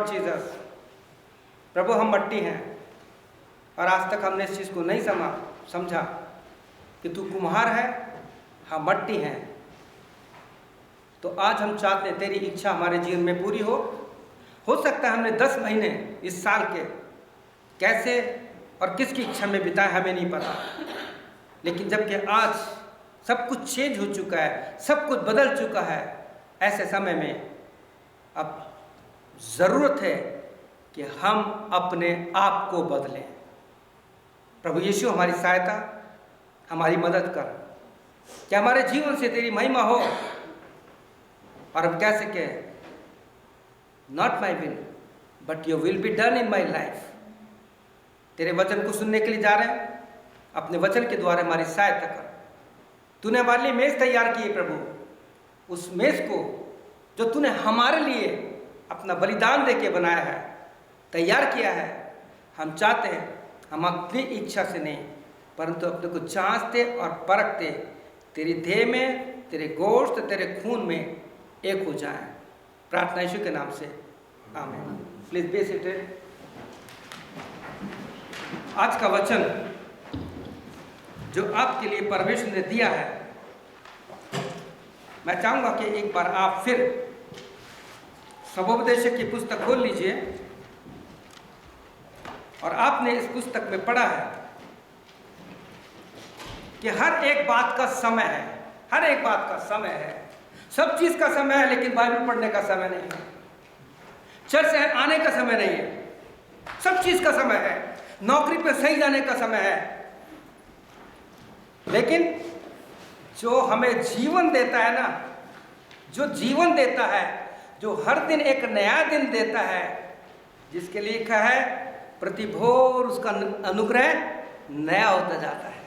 Lord Jesus, प्रभु हम मट्टी हैं और आज तक हमने इस चीज़ को नहीं समझा कि तू कुम्हार है, हम मट्टी हैं। तो आज हम चाहते हैं तेरी इच्छा हमारे जीवन में पूरी हो सकता है हमने 10 महीने इस साल के कैसे और किसकी इच्छा में बिताए हमें नहीं पता, लेकिन जबकि आज सब कुछ चेंज हो चुका है, सब कुछ बदल चुका है, ऐसे समय में अब ज़रूरत है कि हम अपने आप को बदलें। प्रभु यीशु हमारी सहायता, हमारी मदद कर, कि हमारे जीवन से तेरी महिमा हो और हम कह सकें not my will but your will be done in my life. तेरे वचन को सुनने के लिए जा रहे हैं, अपने वचन के द्वारा हमारी सहायता कर। तूने हमारे लिए मेज़ तैयार की है प्रभु, उस मेज़ को जो तूने हमारे लिए अपना बलिदान देके बनाया है, तैयार किया है, हम चाहते हैं हम अपनी इच्छा से नहीं परंतु अपने को जांचते और परखते तेरी देह में, तेरे गोश्त, तेरे खून में एक हो जाएं। प्रार्थना यीशु के नाम से, आमीन। Please be seated. आज का वचन जो आपके लिए परमेश्वर ने दिया है, मैं चाहूंगा कि एक बार आप फिर सबोपदेशक की पुस्तक खोल लीजिए और आपने इस पुस्तक में पढ़ा है कि हर एक बात का समय है, हर एक बात का समय है, सब चीज का समय है, लेकिन बाइबल पढ़ने का समय नहीं है, चर्च से आने का समय नहीं है, सब चीज का समय है, नौकरी पे सही जाने का समय है, लेकिन जो हमें जीवन देता है ना, जो जीवन देता है, जो हर दिन एक नया दिन देता है, जिसके लिए लिखा है प्रतिभोर उसका अनुग्रह नया होता जाता है,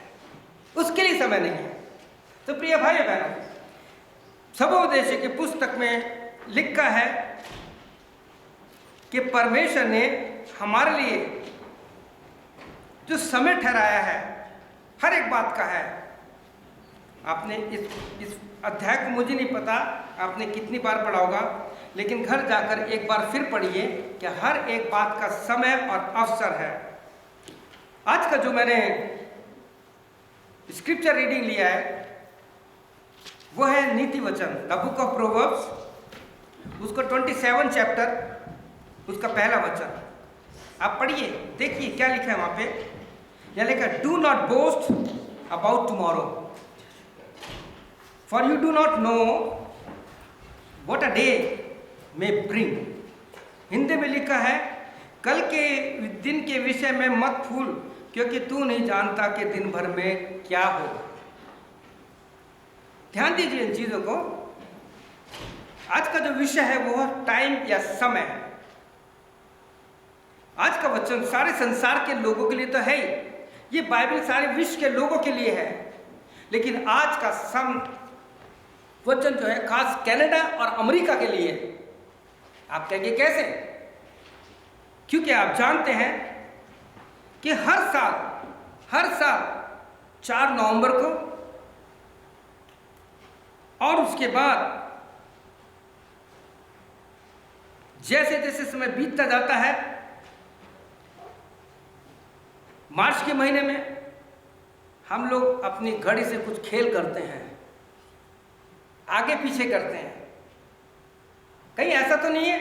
उसके लिए समय नहीं है। तो प्रिय भाई बहनों, सबोपदेशक की पुस्तक में लिखा है कि परमेश्वर ने हमारे लिए जो समय ठहराया है हर एक बात का है। आपने इस अध्याय को मुझे नहीं पता आपने कितनी बार पढ़ा होगा, लेकिन घर जाकर एक बार फिर पढ़िए कि हर एक बात का समय और अवसर है। आज का जो मैंने स्क्रिप्चर रीडिंग लिया है वो है नीति वचन, द बुक ऑफ प्रोवर्ब्स, उसका 27 चैप्टर, उसका पहला वचन आप पढ़िए, देखिए क्या लिखा है वहां पे। यहाँ लिखा है do not boast about tomorrow for you do not know what a day may bring. Hindi में लिखा है कल के दिन के विषय में मत फूल, क्योंकि तू नहीं जानता कि दिन भर में क्या होगा। ध्यान दीजिए इन चीजों को। आज का जो विषय है वो है टाइम या समय है। आज का वचन सारे संसार के लोगों के लिए तो है ही, ये बाइबल सारे विश्व के लोगों के लिए है, लेकिन आज का वचन जो है खास कनाडा और अमेरिका के लिए। आप कहेंगे कैसे? क्योंकि आप जानते हैं कि हर साल 4 नवंबर को और उसके बाद जैसे जैसे समय बीतता जाता है, मार्च के महीने में हम लोग अपनी घड़ी से कुछ खेल करते हैं, आगे पीछे करते हैं। कहीं ऐसा तो नहीं है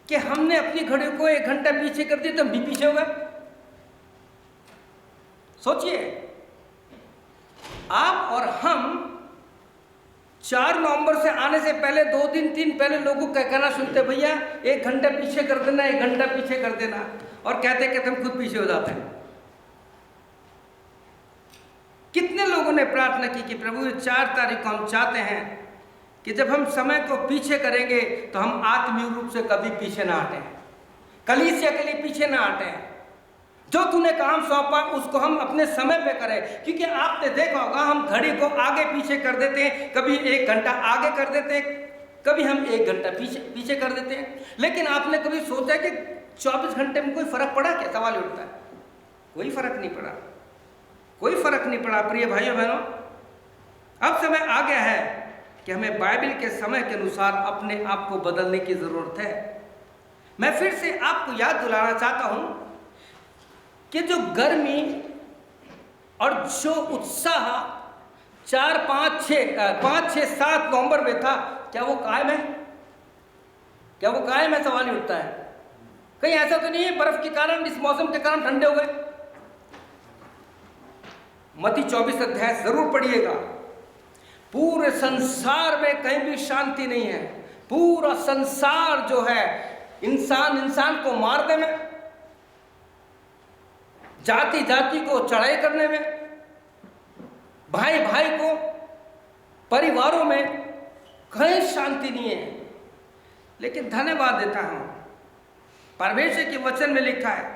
कि हमने अपनी घड़ी को 1 घंटा पीछे कर दिया तो हम भी पीछे हो गए? सोचिए, आप और हम 4 नवंबर से आने से पहले 2 दिन 3 पहले लोगों का कहना सुनते, भैया 1 घंटा पीछे कर देना, 1 घंटा पीछे कर देना, और कहते हम खुद पीछे हो जाते हैं। कितने लोगों ने प्रार्थना की कि प्रभु 4 तारीख को हम चाहते हैं कि जब हम समय को पीछे करेंगे तो हम आत्मीय रूप से कभी पीछे ना हटें, कलीसिया के लिए पीछे ना हटें, जो तूने काम सौंपा उसको हम अपने समय पे करें। क्योंकि आपने देखा होगा हम घड़ी को आगे पीछे कर देते हैं, कभी 1 घंटा आगे कर देते हैं, कभी हम 1 घंटा पीछे कर देते हैं। लेकिन आपने कभी सोचा कि 24 घंटे में कोई फर्क पड़ा क्या? सवाल उठता है। कोई फर्क नहीं पड़ा, कोई फर्क नहीं पड़ा। प्रिय भाइयों बहनों, अब समय आ गया है कि हमें बाइबल के समय के अनुसार अपने आप को बदलने की जरूरत है। मैं फिर से आपको याद दिलाना चाहता हूं कि जो गर्मी और जो उत्साह 4, 5, 6, 7 नवंबर में था, क्या वो कायम है? क्या वो कायम है? सवाल ही उठता है। कहीं ऐसा तो नहीं है बर्फ के कारण, इस मौसम के कारण ठंडे हो गए? मत्ती 24 अध्याय जरूर पढ़िएगा। पूरे संसार में कहीं भी शांति नहीं है। पूरा संसार जो है इंसान को मारने में, जाति जाति को चढ़ाई करने में, भाई भाई को, परिवारों में कहीं शांति नहीं है। लेकिन धन्यवाद देता हूं, परमेश्वर के वचन में लिखा है,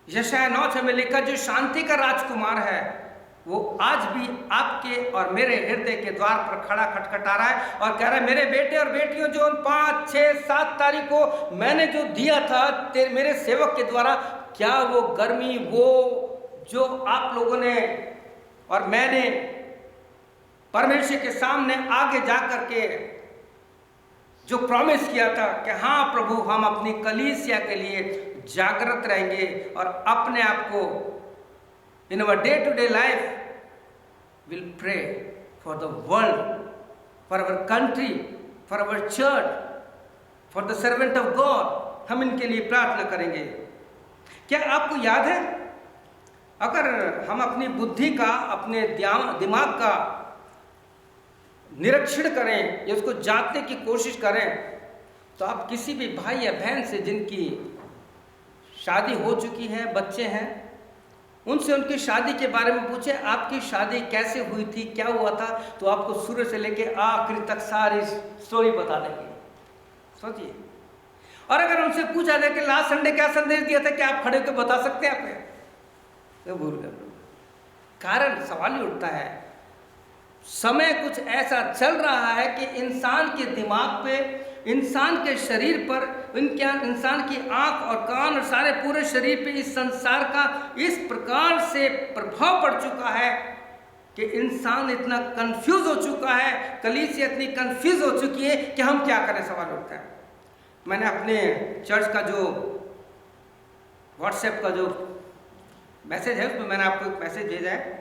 यशायाह 9:6 में लिखा, जो शांति का राजकुमार है वो आज भी आपके और मेरे हृदय के द्वार पर खड़ा खटखटा रहा है और कह रहा है, मेरे बेटे और बेटियों, जो 5, 6, 7 तारीख को मैंने जो दिया था मेरे सेवक के द्वारा, क्या वो गर्मी, वो जो आप लोगों ने और मैंने परमेश्वर के सामने आगे जा करके जो प्रॉमिस किया था कि हाँ प्रभु, हम अपनी कलीसिया के लिए जागृत रहेंगे और अपने आप को in our day to day life will pray for the world, for our country, for our church, for the servant of God. हम इनके लिए प्रार्थना करेंगे। क्या आपको याद है, अगर हम अपनी बुद्धि का, अपने दिमाग का निरीक्षण करें या उसको जानने की कोशिश करें, तो आप किसी भी भाई या बहन से जिनकी शादी हो चुकी है, बच्चे हैं, उनसे उनकी शादी के बारे में पूछे, आपकी शादी कैसे हुई थी, क्या हुआ था, तो आपको शुरू से लेके आखिर तक सारी स्टोरी बता देंगे। सोचिए। और अगर उनसे पूछा जाए कि लास्ट संडे क्या संदेश दिया था, क्या आप खड़े होकर बता सकते हैं आपने? तो भूल गए। कारण सवाल ही उठता है, समय कुछ ऐसा चल रहा है कि इंसान के दिमाग पे, इंसान के शरीर पर, इंसान की आंख और कान और सारे पूरे शरीर पे इस संसार का इस प्रकार से प्रभाव पड़ चुका है कि इंसान इतना कंफ्यूज हो चुका है, कलीसिया इतनी कंफ्यूज हो चुकी है कि हम क्या करें, सवाल उठता है। मैंने अपने चर्च का जो व्हाट्सएप का जो मैसेज है उसमें मैंने आपको एक मैसेज भेजा है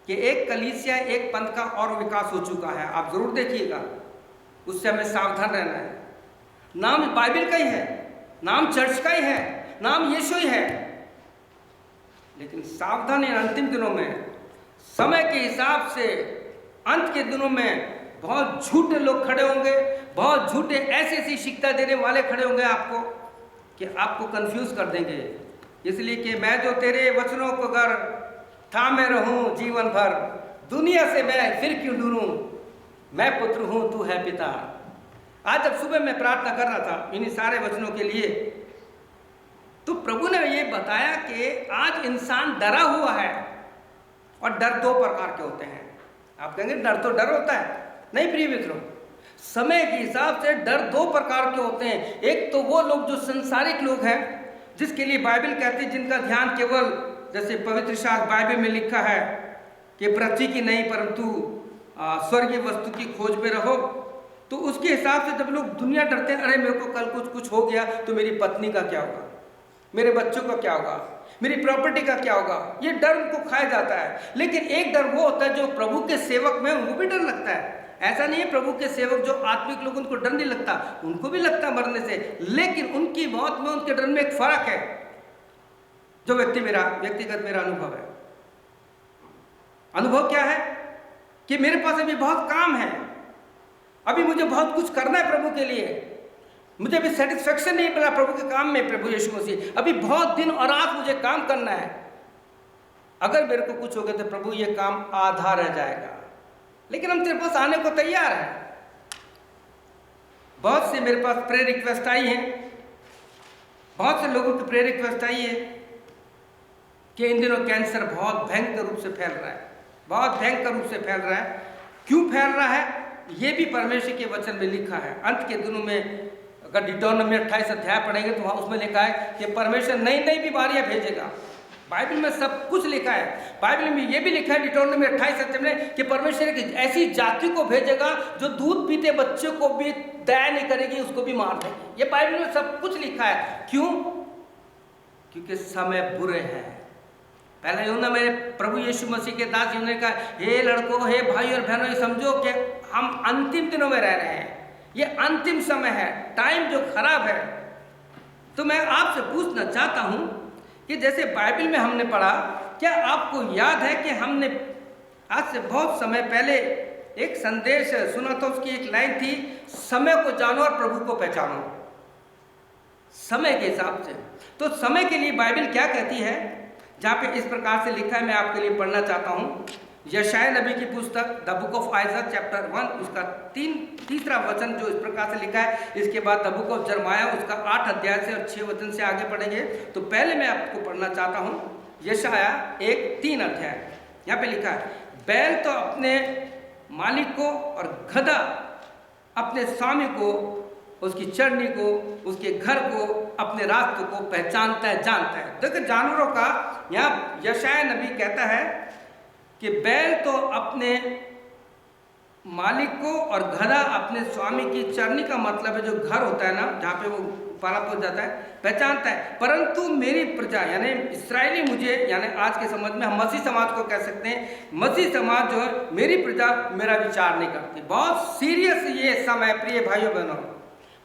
कि एक कलीसिया, एक पंथ का और विकास हो चुका है, आप जरूर देखिएगा, उससे हमें सावधान रहना है। नाम बाइबल का ही है, नाम चर्च का ही है, नाम यीशु ही है, लेकिन सावधानी अंतिम दिनों में, समय के हिसाब से अंत के दिनों में बहुत झूठे लोग खड़े होंगे, बहुत झूठे ऐसी शिक्षा देने वाले खड़े होंगे आपको कि आपको कंफ्यूज कर देंगे। इसलिए कि मैं जो तेरे वचनों को अगर थामे रहूं जीवन भर, दुनिया से मैं फिर क्यों दूरूं, मैं पुत्र हूं तू है पिता। आज जब सुबह मैं प्रार्थना कर रहा था इन्हीं सारे वचनों के लिए, तो प्रभु ने ये बताया कि आज इंसान डरा हुआ है, और डर 2 प्रकार के होते हैं। आप कहेंगे डर तो डर होता है, नहीं प्रिय मित्रों, समय के हिसाब से डर 2 प्रकार के होते हैं। एक तो वो लोग जो संसारिक लोग हैं, जिसके लिए बाइबल कहती है जिनका ध्यान केवल, जैसे पवित्र शास्त्र बाइबल में लिखा है कि पृथ्वी की नहीं परंतु स्वर्गीय वस्तु की खोज में रहो, तो उसके हिसाब से जब लोग दुनिया डरते हैं, अरे मेरे को कल कुछ हो गया तो मेरी पत्नी का क्या होगा, मेरे बच्चों का क्या होगा, मेरी प्रॉपर्टी का क्या होगा, ये डर उनको खाया जाता है। लेकिन एक डर वो होता है जो प्रभु के सेवक में, उनको भी डर लगता है। ऐसा नहीं है प्रभु के सेवक जो आत्मिक लोग, उनको डर नहीं लगता, उनको भी लगता मरने से, लेकिन उनकी मौत में, उनके डर में एक फर्क है, जो व्यक्तिगत मेरा अनुभव है। अनुभव क्या है कि मेरे पास अभी बहुत काम है, अभी मुझे बहुत कुछ करना है प्रभु के लिए, मुझे अभी सेटिस्फेक्शन नहीं मिला प्रभु के काम में, प्रभु यीशु मसीह, अभी बहुत दिन और रात मुझे काम करना है। अगर मेरे को कुछ हो गया तो प्रभु ये काम आधा रह जाएगा, लेकिन हम तेरे पास आने को तैयार हैं। बहुत से मेरे पास प्रेयर रिक्वेस्ट आई हैं, बहुत से लोगों की प्रेयर रिक्वेस्ट आई है कि इन दिनों कैंसर बहुत भयंकर रूप से फैल रहा है, बहुत भयंकर रूप से फैल रहा है। क्यों फैल रहा है ये भी परमेश्वर के वचन में लिखा है। अंत के दिनों में अगर डिटोनॉमी 28 अध्याय पढ़ेंगे तो वहाँ उसमें लिखा है कि परमेश्वर नई नई बीमारियां भेजेगा, बाइबल में सब कुछ लिखा है। बाइबल में ये भी लिखा है डिटोनॉमी 28:7 में कि परमेश्वर एक ऐसी जाति को भेजेगा जो दूध पीते बच्चे को भी दया नहीं करेगी, उसको भी मार देगी। ये बाइबल में सब कुछ लिखा है। क्यों? क्योंकि समय बुरे हैं। पहले यूं ना मेरे प्रभु यीशु मसीह के दास यूं ने कहा, हे लड़कों, हे भाई और बहनों, ये समझो कि हम अंतिम दिनों में रह रहे हैं। ये अंतिम समय है, टाइम जो खराब है। तो मैं आपसे पूछना चाहता हूं कि जैसे बाइबल में हमने पढ़ा, क्या आपको याद है कि हमने आज से बहुत समय पहले एक संदेश सुना था, उसकी एक लाइन थी, समय को जानो और प्रभु को पहचानो। समय के हिसाब से तो समय के लिए बाइबल क्या कहती है, जहाँ पे इस प्रकार से लिखा है, मैं आपके लिए पढ़ना चाहता हूँ। यशायाह नबी की पुस्तक the book of Aiza chapter 1 उसका तीसरा वचन जो इस प्रकार से लिखा है। इसके बाद द बुक ऑफ जरमाया उसका 8 अध्याय से और 6 वचन से आगे पढ़ेंगे। तो पहले मैं आपको पढ़ना चाहता हूँ यशायाह 1:3 अध्याय। यहाँ पे लिखा है, बैल तो अपने मालिक को और गधा अपने स्वामी को, उसकी चरनी को, उसके घर को, अपने रास्तों को पहचानता है, जानता है। देखो जानवरों का यहाँ यशायाह नबी कहता है कि बैल तो अपने मालिक को और गधा अपने स्वामी की चरनी का मतलब है जो घर होता है ना, जहाँ पे वो पाला पोस जाता है, पहचानता है। परंतु मेरी प्रजा यानी इस्राएली मुझे, यानी आज के समझ में हम मसीह समाज को कह सकते हैं, मसीह समाज जो है मेरी प्रजा मेरा विचार नहीं करती। बहुत सीरियस ये समय प्रिय भाइयों बहनों,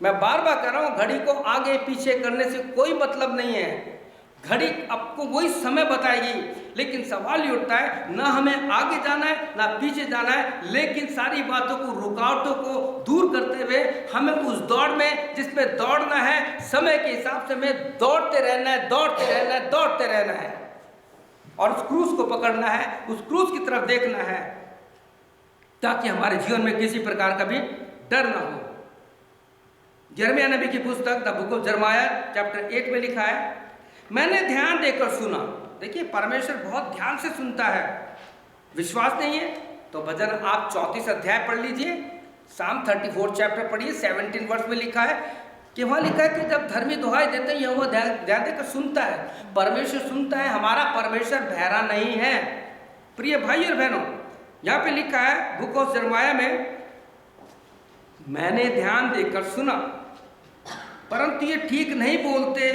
मैं बार बार कह रहा हूँ, घड़ी को आगे पीछे करने से कोई मतलब नहीं है। घड़ी आपको वही समय बताएगी, लेकिन सवाल ये उठता है ना हमें आगे जाना है ना पीछे जाना है, लेकिन सारी बातों को, रुकावटों को दूर करते हुए हमें उस दौड़ में जिसमें दौड़ना है, समय के हिसाब से हमें दौड़ते रहना है, दौड़ते रहना है, दौड़ते रहना है और उस क्रूस को पकड़ना है, उस क्रूस की तरफ देखना है, ताकि हमारे जीवन में किसी प्रकार का भी डर ना हो। यिर्मयाह नबी की पुस्तक द बुक ऑफ जरमाया चैप्टर 8 में लिखा है, मैंने ध्यान देकर सुना। देखिए परमेश्वर बहुत ध्यान से सुनता है। विश्वास नहीं है तो भजन आप 34 अध्याय पढ़ लीजिए, साम 34 चैप्टर पढ़िए, 17 वर्ष में लिखा है कि वहाँ लिखा है कि जब धर्मी दुहाई देते हैं यहोवा ध्यान देकर सुनता है। परमेश्वर सुनता है, हमारा परमेश्वर बहरा नहीं है। प्रिय भाई और बहनों, यहाँ पे लिखा है बुक ऑफ जरमाया में, मैंने ध्यान देकर सुना परंतु ये ठीक नहीं बोलते,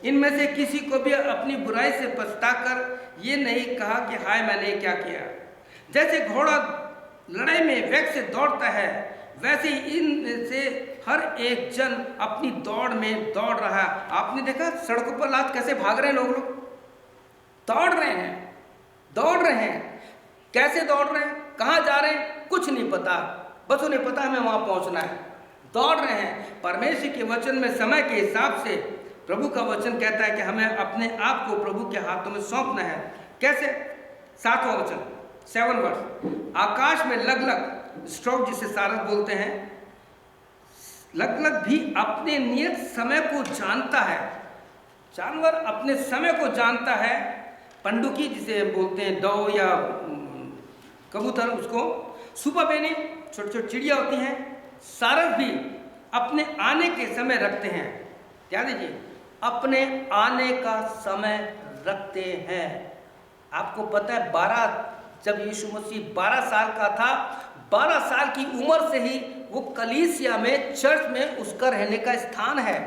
इनमें से किसी को भी अपनी बुराई से पछताकर ये नहीं कहा कि हाय मैंने क्या किया। जैसे घोड़ा लड़ाई में वेग से दौड़ता है, वैसे ही इनमें से हर एक जन अपनी दौड़ में दौड़ रहा है। आपने देखा सड़कों पर आज कैसे भाग रहे हैं लोग दौड़ रहे हैं, दौड़ रहे हैं। कैसे दौड़ रहे हैं, कहाँ जा रहे हैं, कुछ नहीं पता, बस उन्हें पता हमें वहाँ पहुँचना है, दौड़ रहे हैं। परमेश्वर के वचन में समय के हिसाब से प्रभु का वचन कहता है कि हमें अपने आप को प्रभु के हाथों में सौंपना है। कैसे? 7वां वचन 7 वर्ष, आकाश में लगलग, स्ट्रोक जिसे सारस बोलते हैं, लगलग भी अपने नियत समय को जानता है। जानवर अपने समय को जानता है। पंडुकी जिसे बोलते हैं, दो या कबूतर, उसको सुबह बेने छोटी छोटी चिड़िया होती हैं, सारस भी अपने आने के समय रखते हैं। क्या दीजिए, अपने आने का समय रखते हैं। आपको पता है 12 जब यीशु मसीह 12 साल का था, 12 साल की उम्र से ही वो कलीसिया में, चर्च में उसका रहने का स्थान है,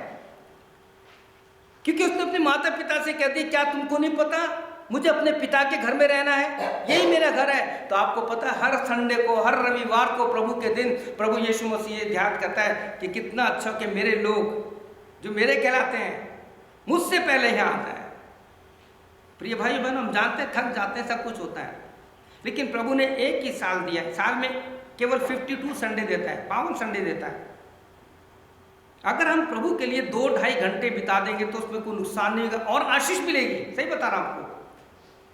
क्योंकि उसने अपने माता पिता से कह दिया, क्या तुमको नहीं पता मुझे अपने पिता के घर में रहना है, यही मेरा घर है। तो आपको पता है हर संडे को, हर रविवार को, प्रभु के दिन प्रभु यीशु मसीह ये ध्यान करता है कि कितना अच्छा कि मेरे लोग जो मेरे कहलाते हैं मुझसे पहले यहाँ आता है। प्रिय भाई बहन, हम जानते हैं थक जाते हैं, सब कुछ होता है, लेकिन प्रभु ने एक ही साल दिया है, साल में केवल 52 संडे देता है, 52 संडे देता है। अगर हम प्रभु के लिए 2-2.5 घंटे बिता देंगे तो उसमें कोई नुकसान नहीं होगा और आशीष मिलेगी। सही बता रहा हूँ आपको,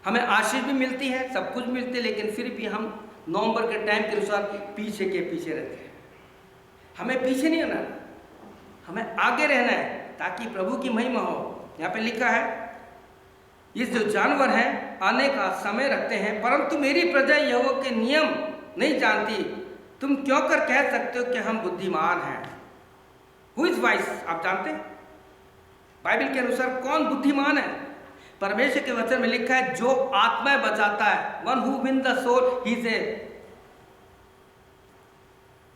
हमें आशीष भी मिलती है, सब कुछ मिलती है, लेकिन फिर भी हम नवंबर के टाइम के अनुसार पीछे के पीछे रहते हैं। हमें पीछे नहीं होना, हमें आगे रहना है ताकि प्रभु की महिमा हो। यहाँ पे लिखा है, ये जो जानवर हैं आने का समय रखते हैं, परंतु मेरी प्रजा यहोवा के नियम नहीं जानती। तुम क्यों कर कह सकते हो कि हम बुद्धिमान हैं? Who is vice? आप जानते हैं बाइबल के अनुसार कौन बुद्धिमान है? परमेश्वर के वचन में लिखा है जो आत्माएं बचाता है, one who win the soul he is a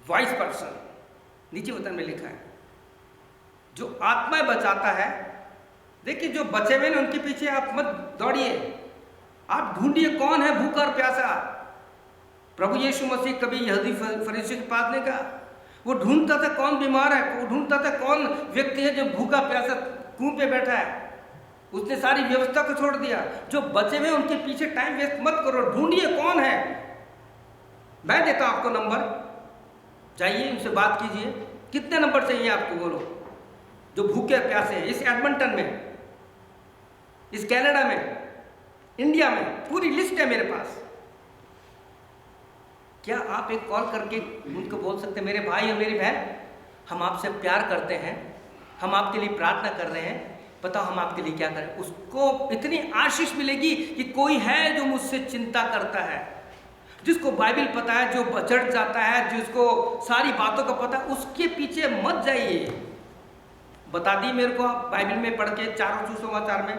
wise person. नीचे वचन में लिखा है जो आत्माएं बचाता है। देखिए जो बचे हुए उनके पीछे आप मत दौड़िए, आप ढूंढिए कौन है भूखा और प्यासा। प्रभु यीशु मसीह कभी यहूदी फरीसी के पास नहीं गया, वो ढूंढता था कौन बीमार है, वो ढूंढता था कौन व्यक्ति है जो भूखा प्यासा कुएं पे बैठा है। उसने सारी व्यवस्था को छोड़ दिया। जो बचे हुए उनके पीछे टाइम वेस्ट मत करो, ढूंढिए कौन है। मैं देता हूं आपको नंबर, जाइए उनसे बात कीजिए। कितने नंबर चाहिए आपको, बोलो। जो भूखे प्यासे हैं इस एडमंटन में, इस कनाडा में, इंडिया में, पूरी लिस्ट है मेरे पास। क्या आप एक कॉल करके उनको बोल सकते हैं मेरे भाई और मेरी बहन, हम आपसे प्यार करते हैं, हम आपके लिए प्रार्थना कर रहे हैं, बताओ हम आपके लिए क्या करें। उसको इतनी आशीष मिलेगी कि कोई है जो मुझसे चिंता करता है, जिसको बाइबल पता है, जो बचड़ जाता है, जिसको सारी बातों का पता है, उसके पीछे मत जाइए। बता दी मेरे को आप बाइबल में पढ़ के, चारों सुसमाचार में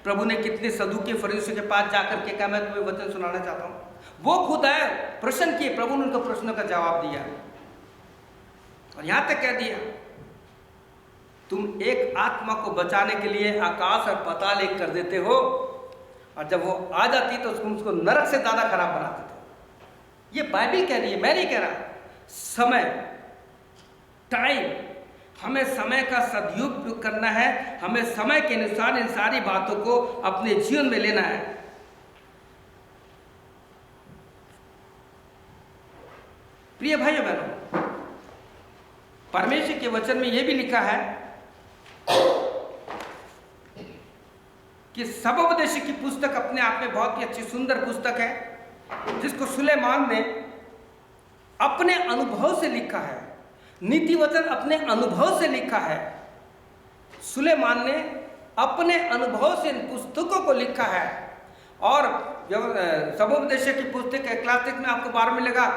प्रभु ने कितने सदूकी फरीसियों के पास जाकर के कहा मैं तुम्हें वचन सुनाना चाहता हूँ। वो खुद आए, प्रश्न किए, प्रभु ने उनका प्रश्न का जवाब दिया और यहां तक कह दिया तुम एक आत्मा को बचाने के लिए आकाश और पाताल एक कर देते हो, और जब वो आ जाती तो उसको नरक से ज्यादा खराब बनाते थे। ये बाइबल कह रही है, मैं नहीं कह रहा। समय, टाइम, हमें समय का सदुपयोग करना है, हमें समय के अनुसार इन सारी बातों को अपने जीवन में लेना है। प्रिय भाइयों बहनों, परमेश्वर के वचन में यह भी लिखा है कि सबोपदेश की पुस्तक अपने आप में बहुत ही अच्छी सुंदर पुस्तक है, जिसको सुलेमान ने अपने अनुभव से लिखा है। नीति वचन अपने अनुभव से लिखा है। सुलेमान ने अपने अनुभव से इन पुस्तकों को लिखा है। और जब सबोपदेश की पुस्तक क्लासिक में आपको 12 मिलेगा,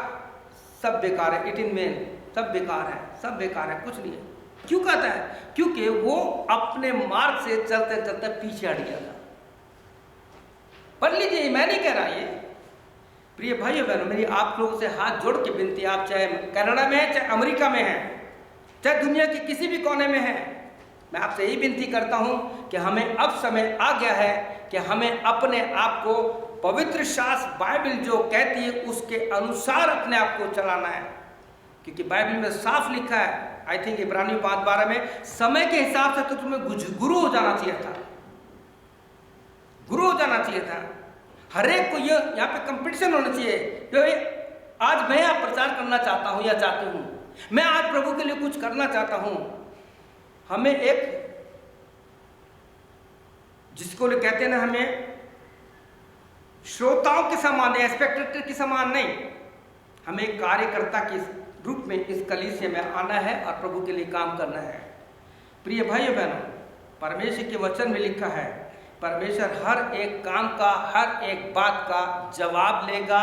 सब बेकार है, इट इन मेन, सब बेकार है, सब बेकार है, कुछ नहीं है। क्यों कहता है? क्योंकि वो अपने मार्ग से चलते चलते पीछे हट गया था। पढ़ लीजिए, मैं नहीं कह रहा ये। प्रिय भाइयों बहनों, मेरी आप लोगों से हाथ जोड़ के विनती, आप चाहे कनाडा में हैं, चाहे अमेरिका में हैं, चाहे दुनिया के किसी भी कोने में हैं, मैं आपसे यही विनती करता हूं कि हमें अब समय आ गया है कि हमें अपने आप को पवित्र शास्त्र बाइबल जो कहती है उसके अनुसार अपने आप को चलाना है। क्योंकि बाइबल में साफ लिखा है, आई थिंक इब्रानियों 5:12 में, समय के हिसाब से तो तुम्हें गुरु हो जाना चाहिए था, गुरु हो जाना चाहिए था। हर एक को ये यहाँ पे कंपटीशन होना चाहिए कि आज मैं आप प्रचार करना चाहता हूँ या चाहती हूँ, मैं आज प्रभु के लिए कुछ करना चाहता हूँ। हमें एक, जिसको कहते हैं ना, हमें श्रोताओं के समान, स्पेक्टेटर के समान नहीं, हमें एक कार्यकर्ता के रूप में इस कलीसिया में आना है और प्रभु के लिए काम करना है। प्रिय भाइयों बहनों, परमेश्वर के वचन में लिखा है परमेश्वर हर एक काम का, हर एक बात का जवाब लेगा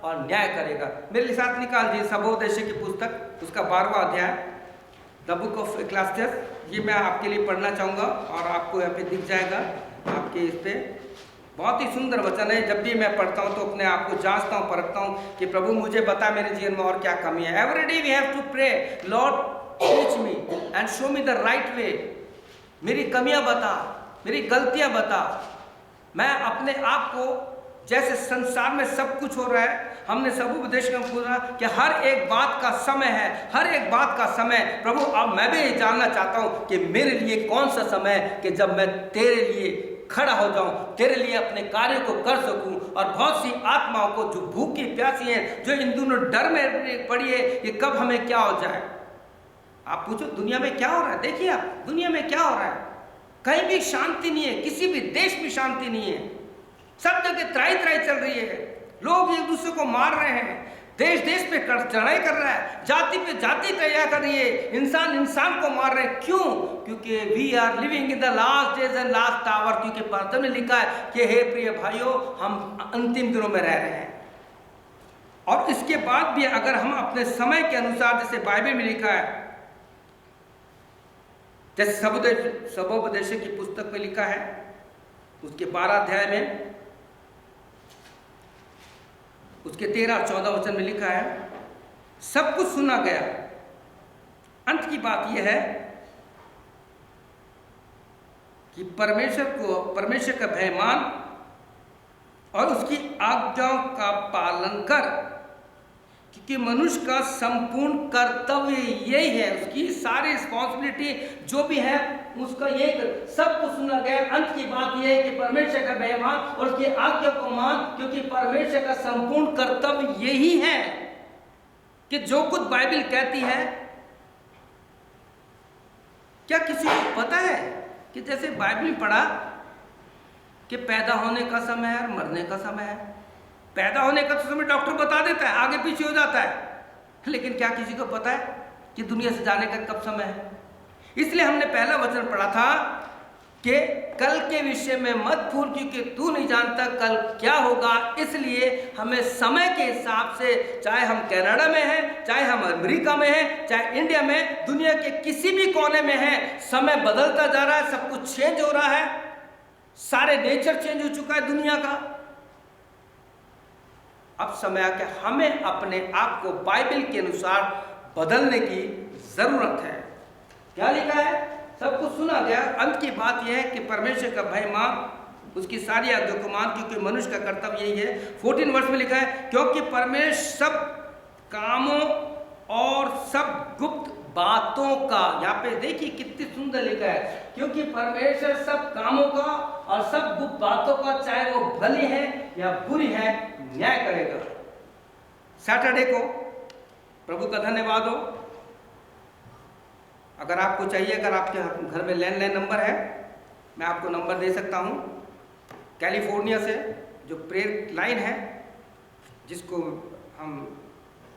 और न्याय करेगा। मेरे साथ निकाल दिए सबोपदेश की पुस्तक, उसका 12वां अध्याय, द बुक ऑफ इक्लेसियास। ये मैं आपके लिए पढ़ना चाहूँगा और आपको यहाँ पे दिख जाएगा आपके इस पे। बहुत ही सुंदर वचन है। जब भी मैं पढ़ता हूँ तो अपने आप को जांचता हूँ, परखता हूँ कि प्रभु मुझे बता मेरे जीवन में और क्या कमी है। Every day we have to pray, Lord teach me and show me the right way. मेरी कमियां बता, मेरी गलतियां बता। मैं अपने आप को, जैसे संसार में सब कुछ हो रहा है, हमने सबोपदेश में पूछा कि हर एक बात का समय है, हर एक बात का समय। प्रभु अब मैं भी ये जानना चाहता हूँ कि मेरे लिए कौन सा समय है कि जब मैं तेरे लिए खड़ा हो जाऊं, तेरे लिए अपने कार्य को कर सकूं। और बहुत सी आत्माओं को जो भूखी प्यासी हैं, जो इन दोनों डर में पड़ी है कि कब हमें क्या हो जाए। आप पूछो दुनिया में क्या हो रहा है, देखिए आप दुनिया में क्या हो रहा है। कहीं भी शांति नहीं है, किसी भी देश में शांति नहीं है, सब जगह त्राही त्राही चल रही है, लोग एक दूसरे को मार रहे हैं, देश देश पे चढ़ाई कर रहा है, जाति पे जाति तैयार कर रही है, इंसान इंसान को मार रहे हैं। क्यों? क्योंकि we are living in the last days and last hour. क्योंकि प्रार्थना में लिखा है कि हे प्रिय भाइयों, हम अंतिम दिनों में रह रहे हैं। और इसके बाद भी अगर हम अपने समय के अनुसार, जैसे बाइबल में लिखा है, जैसे सबोपदेश की पुस्तक में लिखा है उसके 12 अध्याय में उसके 13-14 वचन में लिखा है, सब कुछ सुना गया। अंत की बात यह है कि परमेश्वर का भय मान और उसकी आज्ञाओं का पालन कर, क्योंकि मनुष्य का संपूर्ण कर्तव्य यही है, उसकी सारी रिस्पॉन्सिबिलिटी जो भी है उसका ये सब कुछ सुना गया। अंत की बात यह है कि परमेश्वर का भय मान और उसकी आज्ञा को मान, क्योंकि परमेश्वर का संपूर्ण कर्तव्य यही है कि जो कुछ बाइबल कहती है, क्या किसी को पता है कि जैसे बाइबल में पढ़ा कि पैदा होने का समय है और मरने का समय है। पैदा होने का तो समय डॉक्टर बता देता है, आगे पीछे हो जाता है, लेकिन क्या किसी को पता है कि दुनिया से जाने का कब समय है? इसलिए हमने पहला वचन पढ़ा था कि कल के विषय में मत भूल, क्योंकि तू नहीं जानता कल क्या होगा। इसलिए हमें समय के हिसाब से, चाहे हम कनाडा में हैं, चाहे हम अमेरिका में हैं, चाहे इंडिया में, दुनिया के किसी भी कोने में हैं, समय बदलता जा रहा है, सब कुछ चेंज हो रहा है, सारे नेचर चेंज हो चुका है दुनिया का। अब समय आके हमें अपने आप को बाइबल के अनुसार बदलने की जरूरत है। क्या लिखा है? सब कुछ सुना गया। अंत की बात यह है कि परमेश्वर का भय मान, उसकी सारी आज्ञा को मान, क्योंकि मनुष्य का कर्तव्य यही है। 14 वर्ष में लिखा है, क्योंकि परमेश्वर सब कामों और सब गुप्त बातों का, यहाँ पे देखिए कितनी सुंदर लिखा है, क्योंकि परमेश्वर सब कामों का और सब गुप्त बातों का, चाहे वो भली है या बुरी है, न्याय करेगा। सैटरडे को प्रभु का धन्यवाद हो। अगर आपको चाहिए, अगर आपके घर में लैंडलाइन नंबर है, मैं आपको नंबर दे सकता हूँ। कैलिफोर्निया से जो प्रेयर लाइन है, जिसको हम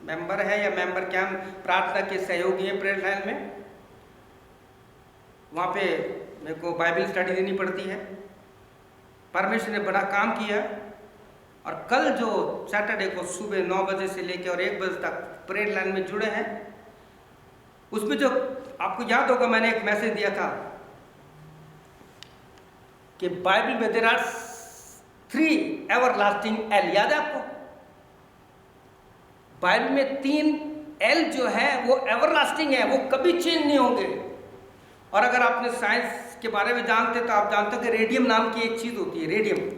मेंबर है या मेंबर क्या, हम प्रार्थना के सहयोगी हैं प्रेयर लाइन में, वहाँ पे मेरे को बाइबल स्टडी देनी पड़ती है। परमेश्वर ने बड़ा काम किया। और कल जो सैटरडे को सुबह 9 बजे से लेकर और 1 बजे तक प्रेयर लाइन में जुड़े हैं, उसमें जो आपको याद होगा मैंने एक मैसेज दिया था कि बाइबल में देयर आर 3 एवरलास्टिंग एल। याद है आपको? बाइबल में 3 एल जो है वो एवरलास्टिंग है, वो कभी चेंज नहीं होंगे। और अगर आपने साइंस के बारे में जानते तो आप जानते हो कि रेडियम नाम की एक चीज होती है, रेडियम,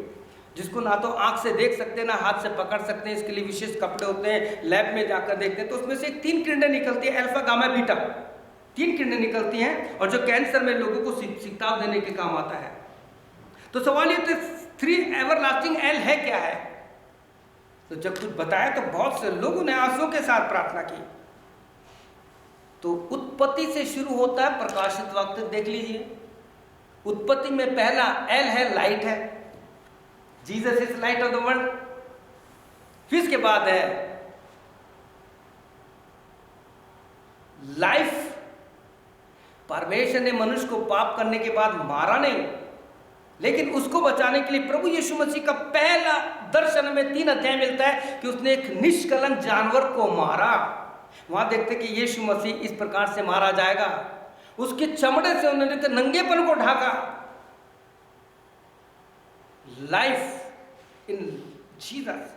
जिसको ना तो आंख से देख सकते हैं ना हाथ से पकड़ सकते हैं। इसके लिए विशेष कपड़े होते हैं, लैब में जाकर देखते हैं तो उसमें से 3 किरणें निकलती है, अल्फा गामा बीटा, 3 किरणें निकलती हैं, और जो कैंसर में लोगों को सिकताव देने के काम आता है। तो सवाल ये, 3 एवरलास्टिंग एल है क्या है? तो जब कुछ बताया तो बहुत से लोगों ने आंसुओं के साथ प्रार्थना की। तो उत्पत्ति से शुरू होता है प्रकाशित वक्त, देख लीजिए। उत्पत्ति में पहला एल है, लाइट है, Jesus is light of the world. फिर इसके बाद है लाइफ। परमेश्वर ने मनुष्य को पाप करने के बाद मारा नहीं, लेकिन उसको बचाने के लिए प्रभु यीशु मसीह का पहला दर्शन में 3 अध्याय मिलता है कि उसने एक निष्कलंक जानवर को मारा। वहां देखते कि यीशु मसीह इस प्रकार से मारा जाएगा, उसके चमड़े से उन्होंने तो नंगेपन को ढाका। Life in Jesus.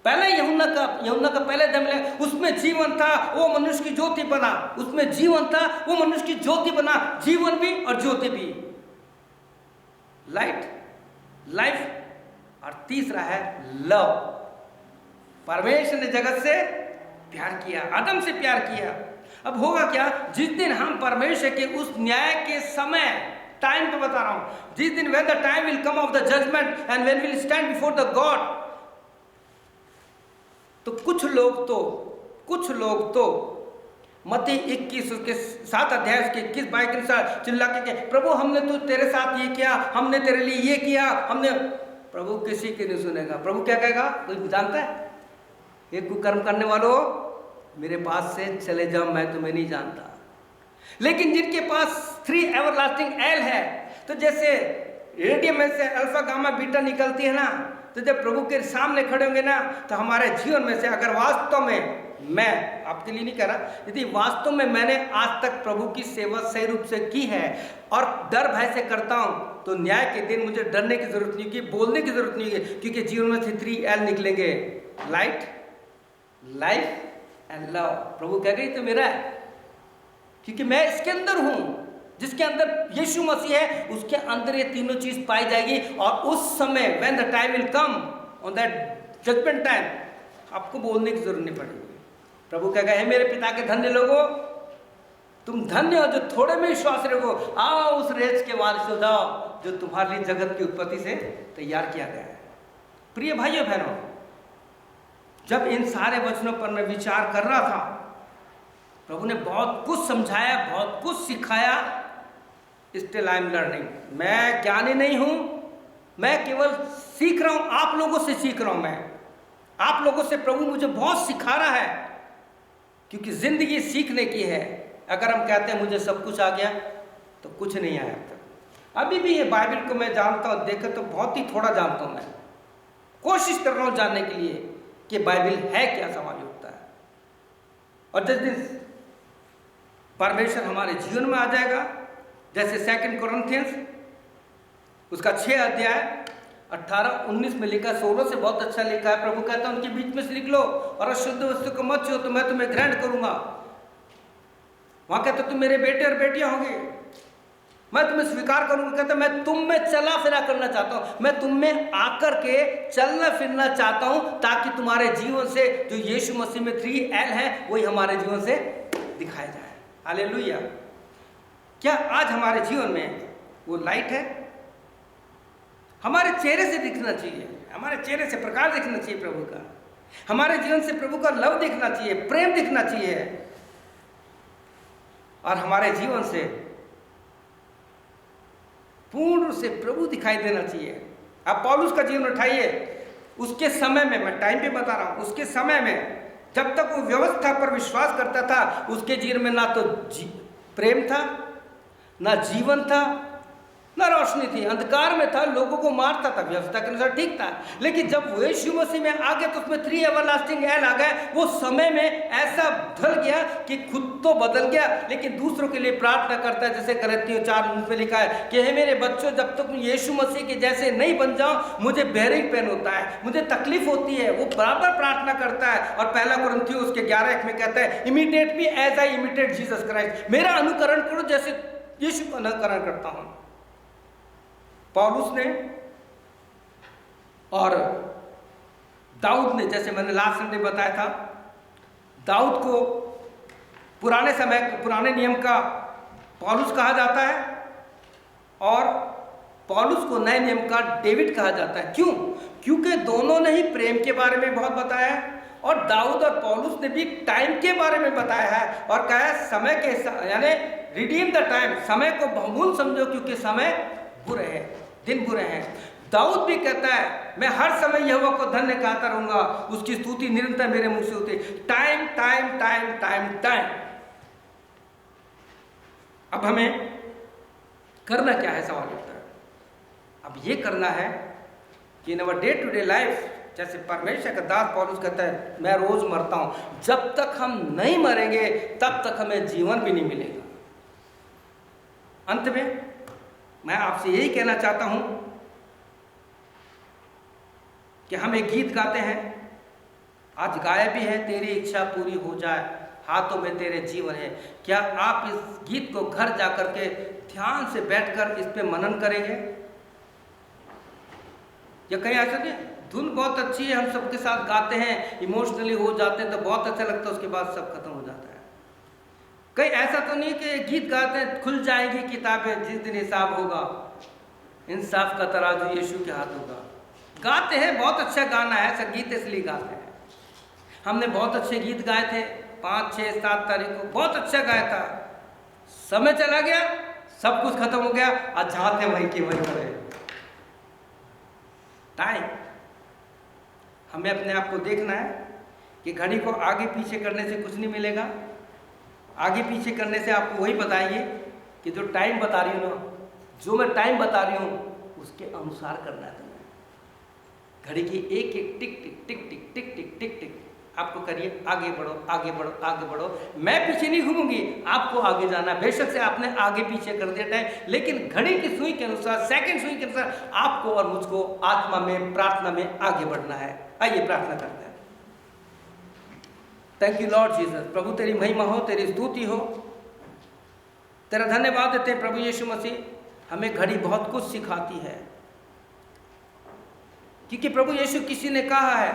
पहले यूहन्ना का पहले अध्याय में उसमें जीवन था, वो मनुष्य की ज्योति बना। उसमें जीवन था, वो मनुष्य की ज्योति बना, जीवन भी और ज्योति भी। Light, life. और तीसरा है लव। परमेश्वर ने जगत से प्यार किया, आदम से प्यार किया। अब होगा क्या? जिस दिन हम परमेश्वर के उस न्याय के समय, टाइम पे बता रहा हूं, जिस दिन when the time will come of the judgment and when we'll stand before the God, तो कुछ लोग तो मत्ती 21 उसके 7 अध्याय उसके 21-22 के अनुसार चिल्ला के प्रभु हमने तो तेरे साथ ये किया, हमने तेरे लिए ये किया, हमने। प्रभु किसी की नहीं सुनेगा। प्रभु क्या कहेगा? कोई जानता है? एक कुकर्म करने वालों, मेरे पास से चले जाओ, मैं तुम्हें नहीं जानता। लेकिन जिनके पास 3 एवरलास्टिंग एल है, तो जैसे रेडियम में से अल्फा गामा बीटा निकलती है ना, तो जब प्रभु के सामने खड़े होंगे ना, तो हमारे जीवन में से अगर वास्तव में मैं आपके लिए नहीं कह रहा, यदि वास्तव में मैंने आज तक प्रभु की सेवा सही रूप से की है और डर भय से करता हूं, तो न्याय के दिन मुझे डरने की जरूरत नहीं होगी, बोलने की जरूरत नहीं होगी, क्योंकि जीवन में से 3L निकलेंगे, लाइट, लाइफ एंड लव। प्रभु कह गई तो मेरा है, क्योंकि मैं इसके अंदर हूं, जिसके अंदर यीशु मसीह है उसके अंदर ये तीनों चीज पाई जाएगी। और उस समय when the time will come, on that judgement time, आपको बोलने की जरूरत नहीं पड़ेगी। प्रभु कह गए, मेरे पिता के धन्य लोगों, तुम धन्य हो जो थोड़े में विश्वास रखो, आओ उस रेस के वारिस हो जाओ जो तुम्हारे लिए जगत की उत्पत्ति से तैयार किया गया है। प्रिय भाइयों बहनों, जब इन सारे वचनों पर मैं विचार कर रहा था, प्रभु ने बहुत कुछ समझाया, बहुत कुछ सिखाया। Still I am learning. मैं ज्ञानी नहीं हूं, मैं केवल सीख रहा हूं, आप लोगों से सीख रहा हूं। मैं आप लोगों से, प्रभु मुझे बहुत सिखा रहा है, क्योंकि जिंदगी सीखने की है। अगर हम कहते हैं मुझे सब कुछ आ गया, तो कुछ नहीं आया तक। अभी भी ये बाइबल को मैं जानता हूं, देखे तो बहुत ही थोड़ा जानता हूं। मैं कोशिश कर रहा हूं जानने के लिए कि बाइबल है क्या, सवाल उठता है। और जिस दिन परमेश्वर हमारे जीवन में आ जाएगा, जैसे 2 कोरिन्थियंस उसका 6 अध्याय 18-19 में लिखा, 16 से बहुत अच्छा लिखा है। प्रभु कहता है उनके बीच में से निकलो और अशुद्ध वस्तु को मत छुओ, तो मैं तुम्हें ग्रहण करूंगा। वहां कहता तुम मेरे बेटे और बेटियां होंगे, मैं तुम्हें स्वीकार करूंगा। कहता मैं तुम में चला फिरा करना चाहता हूं, मैं तुम में आकर के चलना फिरना चाहता हूं, ताकि तुम्हारे जीवन से जो यीशु मसीह में 3L है वही हमारे जीवन से दिखाया जाए। हालेलुया। क्या आज हमारे जीवन में वो लाइट है? हमारे चेहरे से दिखना चाहिए, हमारे चेहरे से प्रकाश दिखना चाहिए प्रभु का, हमारे जीवन से प्रभु का लव दिखना चाहिए, प्रेम दिखना चाहिए, और हमारे जीवन से पूर्ण से प्रभु दिखाई देना चाहिए। आप पौलुस का जीवन उठाइए, उसके समय में, मैं टाइम पे बता रहा हूं, उसके समय में जब तक वो व्यवस्था पर विश्वास करता था, उसके जीवन में ना तो प्रेम था, ना जीवन था, ना रोशनी थी, अंधकार में था, लोगों को मारता था, व्यवस्था के अनुसार ठीक था। लेकिन जब वो यीशु मसीह में आ गया तो उसमें 3 एवरलास्टिंग एल आ गए। वो समय में ऐसा ढल गया कि खुद तो बदल गया, लेकिन दूसरों के लिए प्रार्थना करता है, जैसे गलातियों 4 में लिखा है कि हे मेरे बच्चों, जब तक यीशु मसीह के जैसे नहीं बन जाओ, मुझे बेरिंग पेन होता है, मुझे तकलीफ होती है। वो बराबर प्रार्थना करता है। और 1 कोरिन्थियों उसके 11:1 में कहता है, imitate me as I imitate Jesus Christ, मेरा अनुकरण करो जैसे यीशु का अनुकरण करता हूं। पौलुस ने और दाऊद ने, जैसे मैंने लास्ट संडे बताया था, दाऊद को पुराने समय, पुराने नियम का पौलुस कहा जाता है, और पौलुस को नए नियम का डेविड कहा जाता है। क्यों? क्योंकि दोनों ने ही प्रेम के बारे में बहुत बताया है, और दाऊद और पौलुस ने भी टाइम के बारे में बताया है, और कहा है समय के, यानी रिडीम द टाइम, समय को बहुमूल्य समझो क्योंकि समय बुरे हैं, दिन बुरे हैं। दाऊद भी कहता है, मैं हर समय यहोवा को धन्य कहता रहूंगा, उसकी स्तुति निरंतर मेरे मुंह से होती। Time time time time time. अब हमें करना क्या है, सवाल उठता है। अब ये करना है कि in our day to day life, जैसे परमेश्वर का दास पौलुस कहता है, मैं रोज मरता हूं, जब तक हम नहीं मरेंगे तब तक हमें जीवन भी नहीं मिलेगा। अंत में मैं आपसे यही कहना चाहता हूं कि हम एक गीत गाते हैं, आज गाया भी है, तेरी इच्छा पूरी हो जाए, हाथों में तेरे जीवन है। क्या आप इस गीत को घर जाकर के ध्यान से बैठकर इस पे मनन करेंगे? या कहीं ऐसा नहीं, धुन बहुत अच्छी है, हम सबके साथ गाते हैं, इमोशनली हो जाते हैं तो बहुत अच्छा लगता है, उसके बाद सब खत्म हो जाता है। कहीं ऐसा तो नहीं कि गीत गाते हैं, खुल जाएंगी किताबें जिस दिन हिसाब होगा, इंसाफ का तराजू यीशु के हाथ होगा। गाते हैं, बहुत अच्छा गाना है, संगीत इसलिए गाते हैं। हमने बहुत अच्छे गीत गाए थे 5, 6, 7 तारीख को, बहुत अच्छा गाया था। समय चला गया, सब कुछ खत्म हो गया, आज जहां थे वहीं के वहीं रहे। टाइम, हमें अपने आप को देखना है कि घड़ी को आगे पीछे करने से कुछ नहीं मिलेगा। आगे पीछे करने से आपको वही बताएंगे कि जो टाइम बता रही हूँ ना, जो मैं टाइम बता रही हूँ उसके अनुसार करना है तुम्हें। घड़ी की एक एक टिक टिक टिक टिक टिक टिक टिक टिक आपको करिए, आगे बढ़ो, आगे बढ़ो, आगे बढ़ो। मैं पीछे नहीं घूमूंगी, आपको आगे जाना। बेशक से आपने आगे पीछे कर दिया टाइम, लेकिन घड़ी की सुई के अनुसार, सेकंड सुई के अनुसार आपको और मुझको आत्मा में, प्रार्थना में आगे बढ़ना है। आइए प्रार्थना करते हैं। Thank you Lord Jesus. प्रभु तेरी महिमा हो, तेरी स्तुति हो, तेरा धन्यवाद देते हैं प्रभु यीशु मसीह। हमें घड़ी बहुत कुछ सिखाती है, क्योंकि प्रभु यीशु किसी ने कहा है,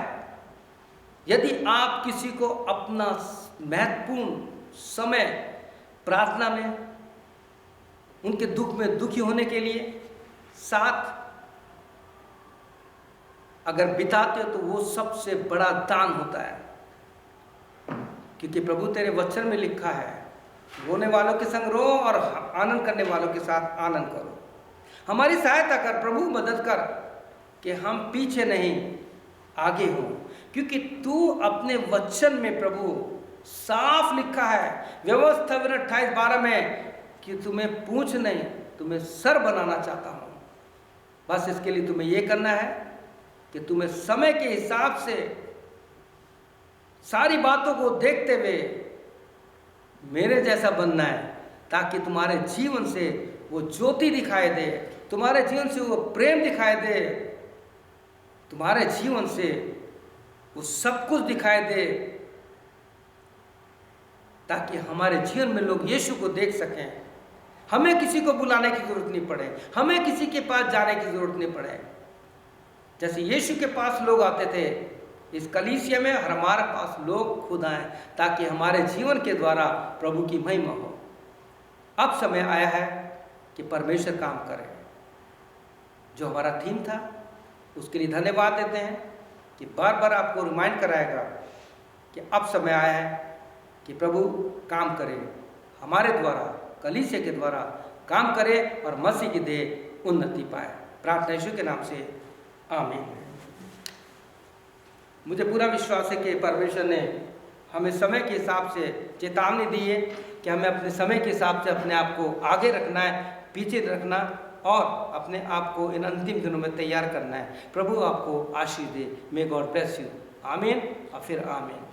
यदि आप किसी को अपना महत्वपूर्ण समय प्रार्थना में, उनके दुख में दुखी होने के लिए साथ अगर बिताते हो तो वो सबसे बड़ा दान होता है। क्योंकि प्रभु तेरे वचन में लिखा है, रोने वालों के संग रो और आनंद करने वालों के साथ आनंद करो। हमारी सहायता कर प्रभु, मदद कर कि हम पीछे नहीं आगे हो, क्योंकि तू अपने वचन में प्रभु साफ लिखा है व्यवस्था 28:12 में कि तुम्हें पूंछ नहीं, तुम्हें सर बनाना चाहता हूं। बस इसके लिए तुम्हें यह करना है कि तुम्हें समय के हिसाब से सारी बातों को देखते हुए मेरे जैसा बनना है, ताकि तुम्हारे जीवन से वो ज्योति दिखाई दे, तुम्हारे जीवन से वो प्रेम दिखाई दे, तुम्हारे जीवन से वो सब कुछ दिखाई दे, ताकि हमारे जीवन में लोग यीशु को देख सकें। हमें किसी को बुलाने की जरूरत नहीं पड़े, हमें किसी के पास जाने की जरूरत नहीं पड़े। जैसे यीशु के पास लोग आते थे, इस कलीसिया में हमारे पास लोग खुद आए, ताकि हमारे जीवन के द्वारा प्रभु की महिमा हो। अब समय आया है कि परमेश्वर काम करे। जो हमारा थीम था उसके लिए धन्यवाद देते हैं कि बार बार आपको रिमाइंड कराएगा कि अब समय आया है कि प्रभु काम करे, हमारे द्वारा, कलीसिया के द्वारा काम करे और मसीह की देह उन्नति पाए। प्रार्थना यीशु के नाम से, आमीन। मुझे पूरा विश्वास है कि परमेश्वर ने हमें समय के हिसाब से चेतावनी दी है कि हमें अपने समय के हिसाब से अपने आप को आगे रखना है, पीछे रखना और अपने आप को इन अंतिम दिनों में तैयार करना है। प्रभु आपको आशीष दे। May God bless you. आमीन और फिर आमीन।